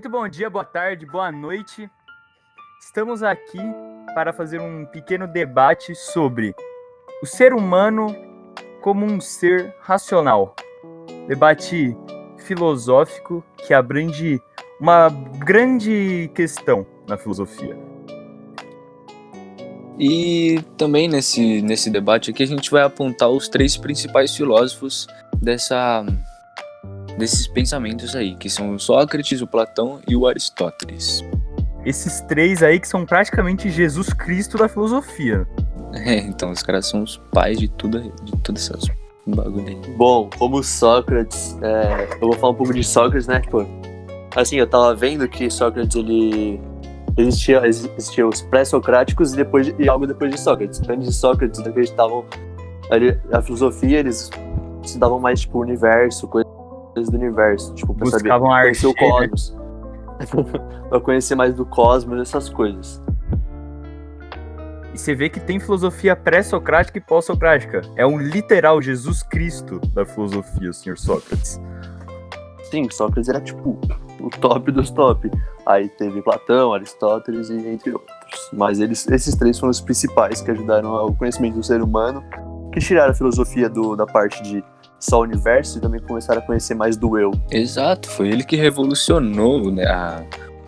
Muito bom dia, boa tarde, boa noite. Estamos aqui para fazer um pequeno debate sobre o ser humano como um ser racional. Debate filosófico que abrange uma grande questão na filosofia. E também nesse debate aqui a gente vai apontar os três principais filósofos desses pensamentos aí, que são o Sócrates, o Platão e o Aristóteles. Esses três aí que são praticamente Jesus Cristo da filosofia. Então os caras são os pais de tudo essas bagulho aí. Bom, como Sócrates, eu vou falar um pouco de Sócrates, né? Tipo, assim, eu tava vendo que Sócrates, existia os pré-socráticos e algo depois de Sócrates. Antes de Sócrates, eles acreditavam na filosofia, eles estudavam mais, tipo, o universo, coisas do universo, tipo, pra saber, conhecer o cosmos. Pra conhecer mais do cosmos, essas coisas. E você vê que tem filosofia pré-socrática e pós-socrática. É um literal Jesus Cristo da filosofia, o senhor Sócrates. Sim, Sócrates era tipo o top dos top. Aí teve Platão, Aristóteles e entre outros. Mas esses três foram os principais que ajudaram ao conhecimento do ser humano, que tiraram a filosofia da parte de só o universo e também começaram a conhecer mais do eu. Exato, foi ele que revolucionou, né,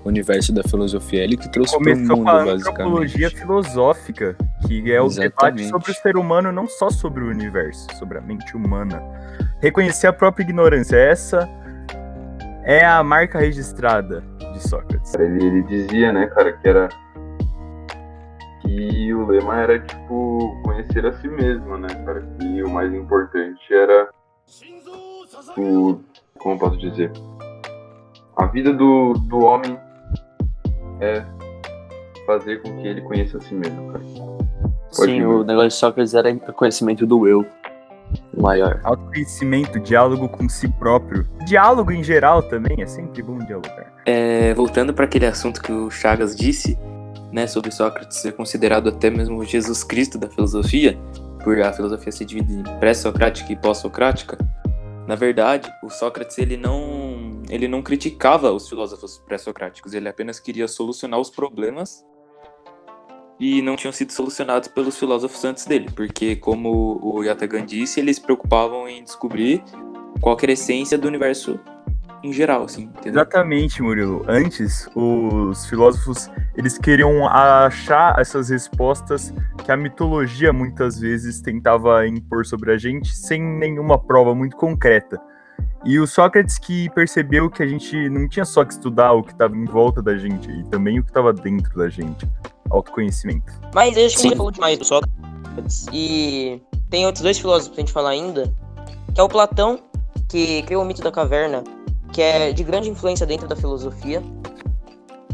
o universo da filosofia, ele que trouxe para o mundo, com a basicamente. Antropologia filosófica, que é o debate sobre o ser humano, não só sobre o universo, sobre a mente humana. Reconhecer a própria ignorância, essa é a marca registrada de Sócrates. Ele dizia, né, cara, que o lema era, tipo, conhecer a si mesmo, né, cara, que o mais importante era como posso dizer, a vida do homem é fazer com que ele conheça a si mesmo, cara. Sim, o negócio de Sócrates era o conhecimento do eu maior. Autoconhecimento, diálogo com si próprio. Diálogo em geral também, é sempre bom dialogar. Voltando para aquele assunto que o Chagas disse, né, sobre Sócrates ser considerado até mesmo o Jesus Cristo da filosofia, por a filosofia se dividir em pré-socrática e pós-socrática. Na verdade, o Sócrates ele não criticava os filósofos pré-socráticos, ele apenas queria solucionar os problemas e não tinham sido solucionados pelos filósofos antes dele, porque, como o Yatagan disse, eles se preocupavam em descobrir qual era a essência do universo em geral, assim, entendeu? Exatamente, Murilo. Antes, os filósofos, eles queriam achar essas respostas que a mitologia muitas vezes tentava impor sobre a gente sem nenhuma prova muito concreta. E o Sócrates que percebeu que a gente não tinha só que estudar o que estava em volta da gente, e também o que estava dentro da gente. Autoconhecimento. Mas eu acho que a gente falou demais do Sócrates. E tem outros dois filósofos pra gente falar ainda, que é o Platão, que criou o mito da caverna, que é de grande influência dentro da filosofia.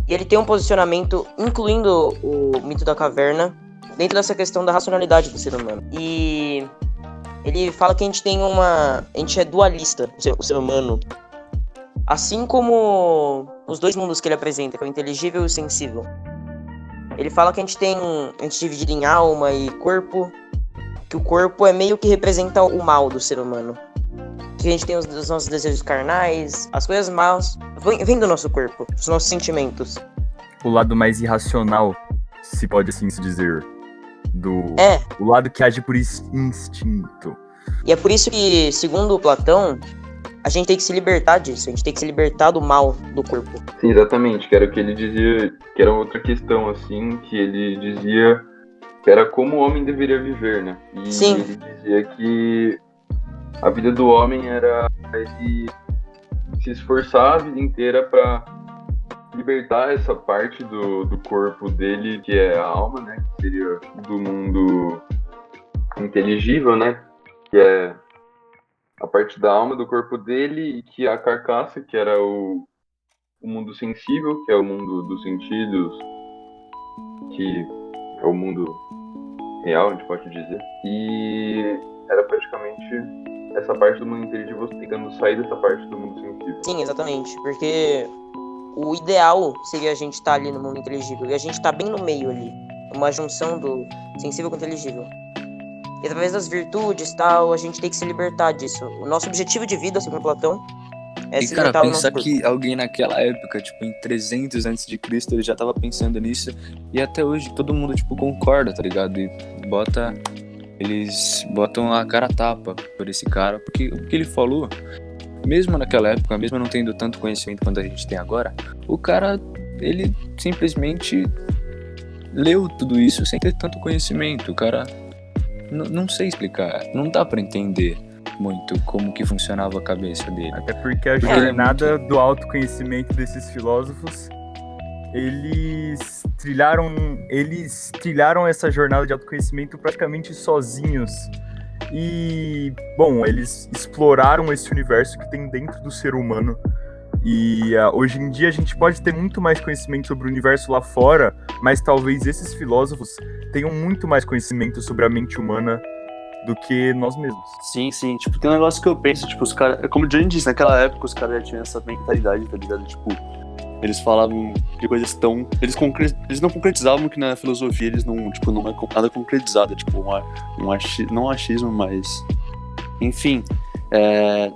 E ele tem um posicionamento, incluindo o mito da caverna, dentro dessa questão da racionalidade do ser humano. E ele fala que a gente é dualista, o ser humano. Assim como os dois mundos que ele apresenta, que é o inteligível e o sensível. Ele fala que a gente divide em alma e corpo, que o corpo é meio que representa o mal do ser humano. Que a gente tem os nossos desejos carnais, as coisas más, vêm do nosso corpo, dos nossos sentimentos. O lado mais irracional, se pode assim se dizer, o lado que age por instinto. E é por isso que, segundo Platão, a gente tem que se libertar disso, a gente tem que se libertar do mal do corpo. Sim, exatamente, que era o que ele dizia, que era outra questão, assim, que ele dizia que era como o homem deveria viver, né? E Sim. Ele dizia que a vida do homem era ele se esforçar a vida inteira para libertar essa parte do corpo dele, que é a alma, né? Que seria do mundo inteligível, né? Que é a parte da alma do corpo dele, e que a carcaça, que era o mundo sensível, que é o mundo dos sentidos, que é o mundo real, a gente pode dizer. E era praticamente essa parte do mundo inteligível tentando sair dessa parte do mundo sensível. Sim, exatamente, porque o ideal seria a gente estar ali no mundo inteligível, e a gente tá bem no meio ali, uma junção do sensível com o inteligível. E através das virtudes e tal, a gente tem que se libertar disso. O nosso objetivo de vida, segundo Platão, E, se cara, alimentar o nosso pensar corpo. que alguém naquela época, tipo, em 300 antes de Cristo, ele já tava pensando nisso. E até hoje todo mundo, tipo, concorda, tá ligado? E eles botam a cara a tapa por esse cara. Porque o que ele falou, mesmo naquela época, mesmo não tendo tanto conhecimento quanto a gente tem agora, o cara, ele simplesmente leu tudo isso sem ter tanto conhecimento. O cara, não sei explicar, não dá pra entender muito como que funcionava a cabeça dele. Até porque a Porque ele é jornada do autoconhecimento desses filósofos, eles trilharam essa jornada de autoconhecimento praticamente sozinhos. E, bom, eles exploraram esse universo que tem dentro do ser humano. E hoje em dia a gente pode ter muito mais conhecimento sobre o universo lá fora, mas talvez esses filósofos tenham muito mais conhecimento sobre a mente humana do que nós mesmos. Sim, tipo, tem um negócio que eu penso, tipo, os caras, como o Johnny disse, naquela época os caras já tinham essa mentalidade, tá ligado? Tipo, eles falavam de coisas tão... Eles não concretizavam que na filosofia eles não, tipo, não é nada concretizado, tipo, não um achismo, mas... Enfim,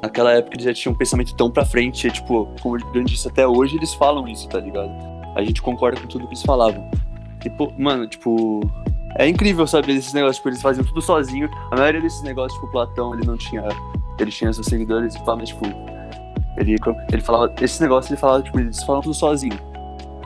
naquela época eles já tinham um pensamento tão pra frente, tipo, como o Johnny disse, até hoje eles falam isso, tá ligado? A gente concorda com tudo que eles falavam. Tipo, mano, tipo... É incrível saber esses negócios, tipo, eles faziam tudo sozinho. A maioria desses negócios, tipo, Platão, ele tinha seus seguidores e tal, mas, tipo, ele falava, esse negócio ele falava, tipo, eles falam tudo sozinho.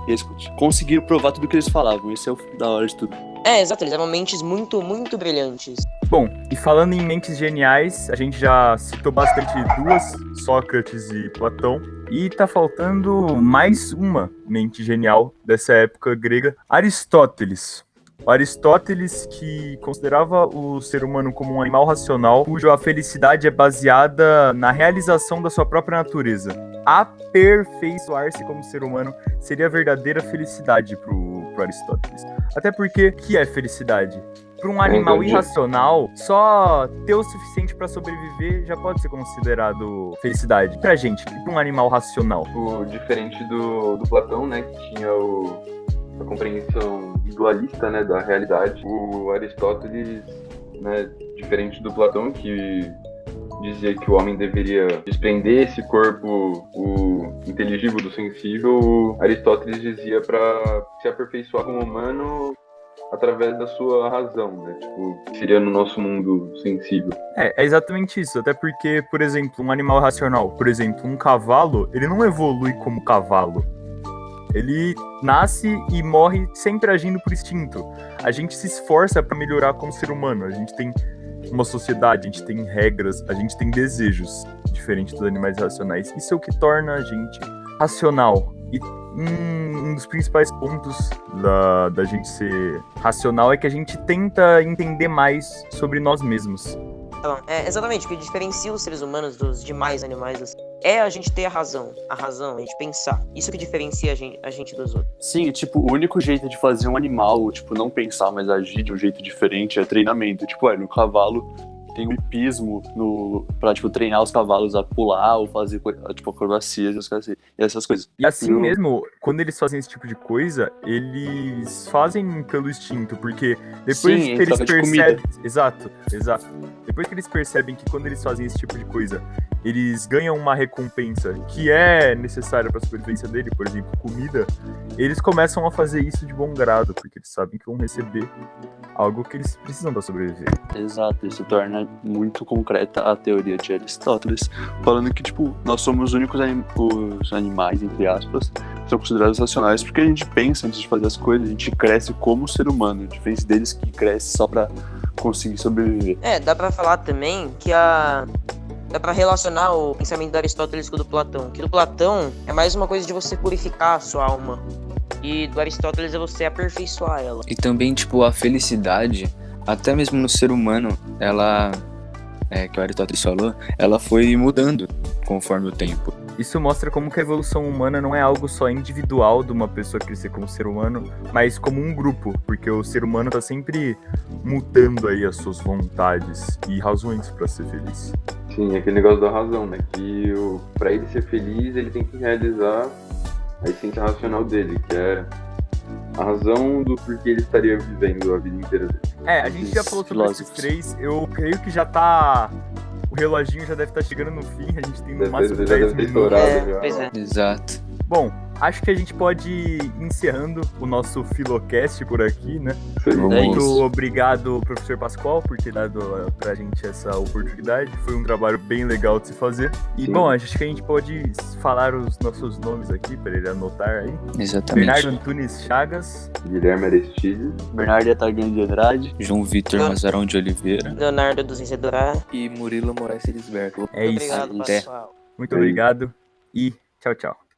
E eles conseguiram provar tudo que eles falavam, esse é o da hora de tudo. Exato, eles eram mentes muito, muito brilhantes. Bom, e falando em mentes geniais, a gente já citou bastante duas, Sócrates e Platão, e tá faltando mais uma mente genial dessa época grega, Aristóteles. O Aristóteles, que considerava o ser humano como um animal racional, cuja felicidade é baseada na realização da sua própria natureza. Aperfeiçoar-se como ser humano seria a verdadeira felicidade pro Aristóteles. Até porque, o que é felicidade? Para um animal irracional, só ter o suficiente para sobreviver já pode ser considerado felicidade. Pra gente, e pra um animal racional? Diferente do Platão, né, que tinha a compreensão dualista, né, da realidade, o Aristóteles, né, diferente do Platão, que dizia que o homem deveria desprender esse corpo, o inteligível do sensível, o Aristóteles dizia para se aperfeiçoar como humano através da sua razão, né? Tipo, seria no nosso mundo sensível. É exatamente isso, até porque, por exemplo, um animal racional, por exemplo, um cavalo, ele não evolui como cavalo. Ele nasce e morre sempre agindo por instinto. A gente se esforça para melhorar como ser humano. A gente tem uma sociedade, a gente tem regras, a gente tem desejos, diferente dos animais racionais. Isso é o que torna a gente racional. E um dos principais pontos da gente ser racional é que a gente tenta entender mais sobre nós mesmos. Então, exatamente, o que diferencia os seres humanos dos demais animais assim, é a gente ter a razão, a gente pensar. Isso que diferencia a gente dos outros. Sim, tipo, o único jeito de fazer um animal, tipo, não pensar, mas agir de um jeito diferente é treinamento. Tipo, no cavalo tem um hipismo pra, tipo, treinar os cavalos a pular ou fazer, tipo, acrobacias e essas coisas. E assim mesmo, quando eles fazem esse tipo de coisa, eles fazem pelo instinto, porque depois que eles percebem... Exato. Depois que eles percebem que quando eles fazem esse tipo de coisa, eles ganham uma recompensa que é necessária para a sobrevivência dele, por exemplo, comida, eles começam a fazer isso de bom grado, porque eles sabem que vão receber algo que eles precisam para sobreviver. Exato, isso torna muito concreta a teoria de Aristóteles, falando que, tipo, nós somos os únicos os animais, entre aspas, que são considerados racionais, porque a gente pensa antes de fazer as coisas, a gente cresce como ser humano, diferente deles que cresce só pra conseguir sobreviver. Dá pra falar também que dá pra relacionar o pensamento do Aristóteles com o do Platão, que do Platão é mais uma coisa de você purificar a sua alma, e do Aristóteles é você aperfeiçoar ela. E também, tipo, a felicidade, até mesmo no ser humano, ela, que o Aristóteles falou, ela foi mudando conforme o tempo. Isso mostra como que a evolução humana não é algo só individual de uma pessoa crescer como ser humano, mas como um grupo, porque o ser humano tá sempre mudando aí as suas vontades e razões para ser feliz. Sim, aquele negócio da razão, né? Que pra ele ser feliz, ele tem que realizar a essência racional dele, que é a razão do porquê ele estaria vivendo a vida inteira dele. A gente já falou sobre esses três, eu creio que já tá... O reloginho já deve estar chegando no fim, a gente tem no Deve máximo ter- 10 deve ter minutos. estourado já. Pois é. Exato. Bom, acho que a gente pode ir encerrando o nosso Filocast por aqui, né? Vamos. Muito obrigado, professor Pascoal, por ter dado pra gente essa oportunidade. Foi um trabalho bem legal de se fazer. E, Sim. bom, acho que a gente pode falar os nossos nomes aqui, para ele anotar aí. Exatamente. Bernardo Antunes Chagas, Guilherme Aristides. Bernardo Atagan de Andrade. João Vitor Mazarão de Oliveira. Leonardo dos Isidorá. E Murilo Moraes Felisberto. é isso. Obrigado, Até. pessoal. Muito obrigado e tchau, tchau.